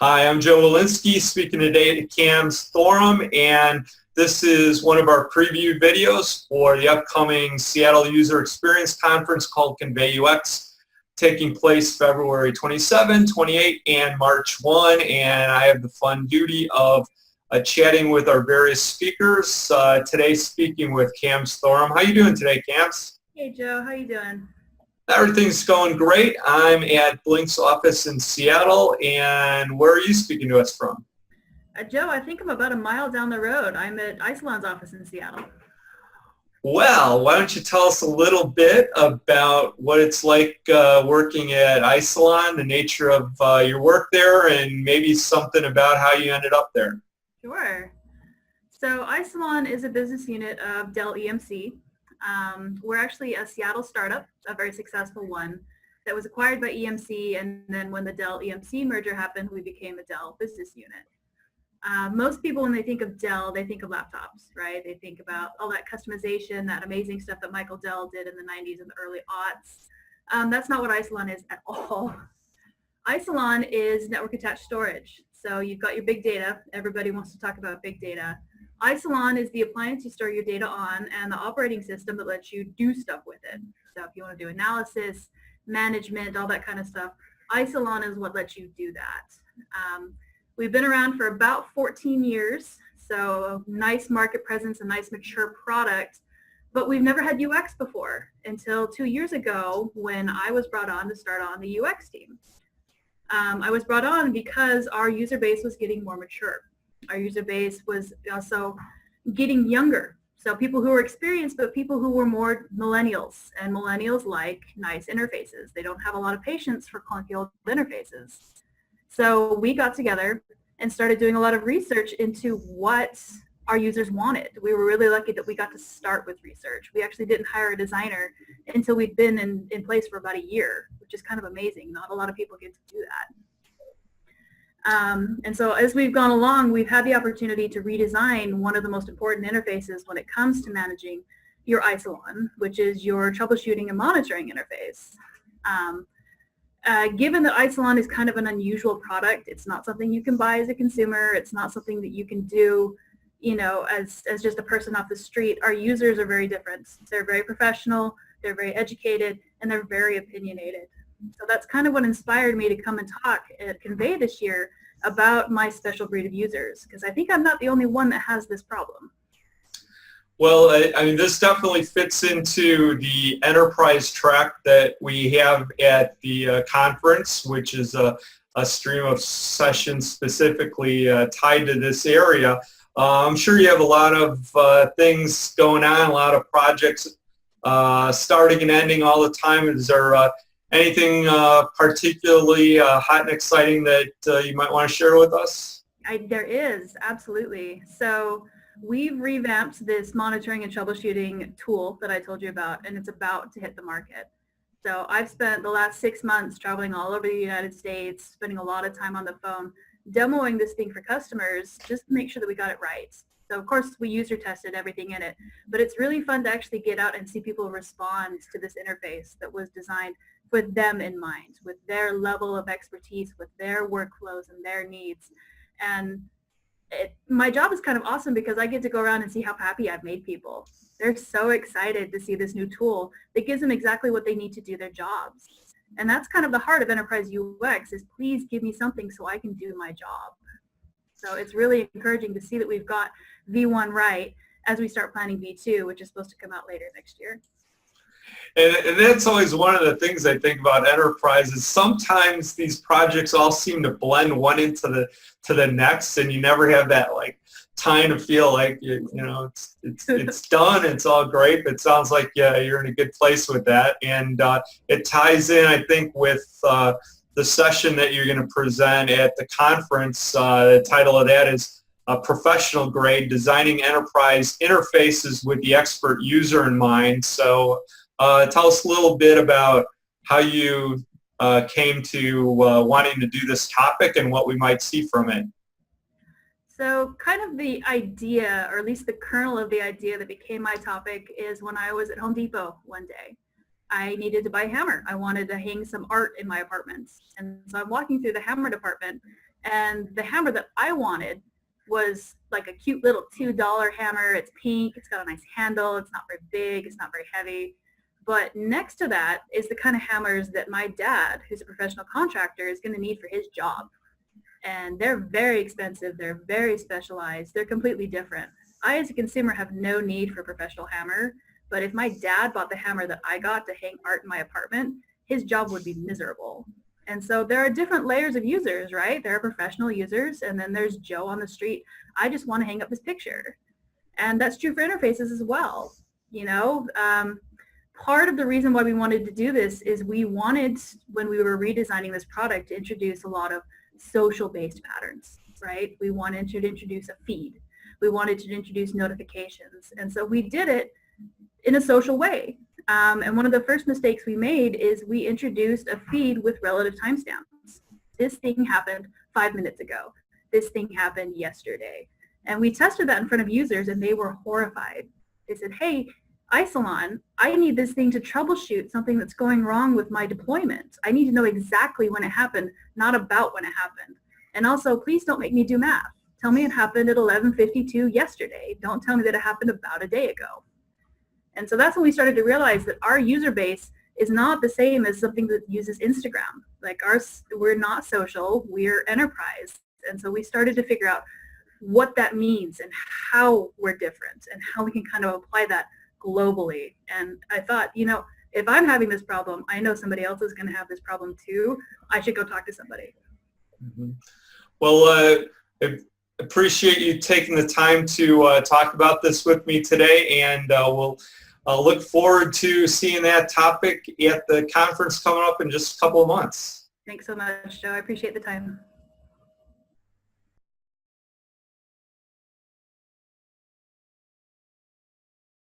Hi, I'm Joe Welinske, speaking today at Kams Thorum, and this is one of our preview videos for the upcoming Seattle User Experience Conference called ConveyUX, taking place February 27, 28, and March 1, and I have the fun duty of chatting with our various speakers. Today speaking with Kams Thorum. How you doing today, Kams? Hey Joe, how you doing? Everything's going great. I'm at Blink's office in Seattle, and where are you speaking to us from? Joe, I think I'm about a mile down the road. I'm at Isilon's office in Seattle. Well, why don't you tell us a little bit about what it's like working at Isilon, the nature of your work there, and maybe something about how you ended up there. Sure. So Isilon is a business unit of Dell EMC. We're actually a Seattle startup, a very successful one, that was acquired by EMC, and then when the Dell EMC merger happened, we became a Dell business unit. Most people, when they think of Dell, they think of laptops, right? They think about all that customization, that amazing stuff that Michael Dell did in the 90s and the early aughts. That's not what Isilon is at all. Isilon is network attached storage. So you've got your big data. Everybody wants to talk about big data. Isilon is the appliance you store your data on and the operating system that lets you do stuff with it. So if you want to do analysis, management, all that kind of stuff, Isilon is what lets you do that. We've been around for about 14 years, so a nice market presence, a nice mature product, but we've never had UX before until 2 years ago when I was brought on to start on the UX team. I was brought on because our user base was getting more mature. Our user base was also getting younger. So people who were experienced, but people who were more millennials, and millennials like nice interfaces. They don't have a lot of patience for clunky old interfaces. So we got together and started doing a lot of research into what our users wanted. We were really lucky that we got to start with research. We actually didn't hire a designer until we'd been in place for about a year, which is kind of amazing. Not a lot of people get to do that. And so as we've gone along, we've had the opportunity to redesign one of the most important interfaces when it comes to managing your Isilon, which is your troubleshooting and monitoring interface. Given that Isilon is kind of an unusual product, it's not something you can buy as a consumer. It's not something that you can do, you know, as just a person off the street. Our users are very different. They're very professional, they're very educated, and they're very opinionated. So that's kind of what inspired me to come and talk at Convey this year about my special breed of users, because I think I'm not the only one that has this problem. Well, I mean, this definitely fits into the enterprise track that we have at the conference, which is a stream of sessions specifically tied to this area. I'm sure you have a lot of things going on, a lot of projects starting and ending all the time. Is there anything particularly hot and exciting that you might want to share with us? There is, absolutely. So we've revamped this monitoring and troubleshooting tool that I told you about, and it's about to hit the market. So I've spent the last 6 months traveling all over the United States, spending a lot of time on the phone, demoing this thing for customers just to make sure that we got it right. So of course we user tested everything in it, but it's really fun to actually get out and see people respond to this interface that was designed with them in mind, with their level of expertise, with their workflows and their needs. And my job is kind of awesome because I get to go around and see how happy I've made people. They're so excited to see this new tool that gives them exactly what they need to do their jobs. And that's kind of the heart of enterprise UX is please give me something so I can do my job. So it's really encouraging to see that we've got V1 right as we start planning V2, which is supposed to come out later next year. And that's always one of the things I think about enterprise is sometimes these projects all seem to blend one into the next, and you never have that like time to feel like you know it's done, it's all great. But it sounds like you're in a good place with that, and it ties in, I think, with the session that you're going to present at the conference. The title of that is Professional Grade: Designing Enterprise Interfaces with the Expert User in Mind. So tell us a little bit about how you came to wanting to do this topic and what we might see from it. So kind of the idea, or at least the kernel of the idea that became my topic is when I was at Home Depot one day. I needed to buy a hammer. I wanted to hang some art in my apartment. And so I'm walking through the hammer department And the hammer that I wanted was like a cute little $2 hammer. It's pink. It's got a nice handle. It's not very big. It's not very heavy. But next to that is the kind of hammers that my dad, who's a professional contractor, is going to need for his job. And they're very expensive. They're very specialized. They're completely different. I, as a consumer, have no need for a professional hammer. But if my dad bought the hammer that I got to hang art in my apartment, his job would be miserable. And so there are different layers of users, right? There are professional users, and then there's Joe on the street. I just want to hang up this picture. And that's true for interfaces as well. You know, part of the reason why we wanted to do this is we wanted, when we were redesigning this product, to introduce a lot of social-based patterns, right? We wanted to introduce a feed. We wanted to introduce notifications. And so we did it in a social way. And one of the first mistakes we made is we introduced a feed with relative timestamps. This thing happened 5 minutes ago. This thing happened yesterday. And we tested that in front of users, and they were horrified. They said, hey, iSalon, I need this thing to troubleshoot something that's going wrong with my deployment. I need to know exactly when it happened, not about when it happened. And also, please don't make me do math. Tell me it happened at 11:52 yesterday. Don't tell me that it happened about a day ago. And so that's when we started to realize that our user base is not the same as something that uses Instagram. Like we're not social, we're enterprise. And so we started to figure out what that means and how we're different and how we can kind of apply that globally. And I thought, you know, if I'm having this problem, I know somebody else is going to have this problem too. I should go talk to somebody. Mm-hmm. Well, I appreciate you taking the time to talk about this with me today, and we'll look forward to seeing that topic at the conference coming up in just a couple of months. Thanks so much, Joe. I appreciate the time.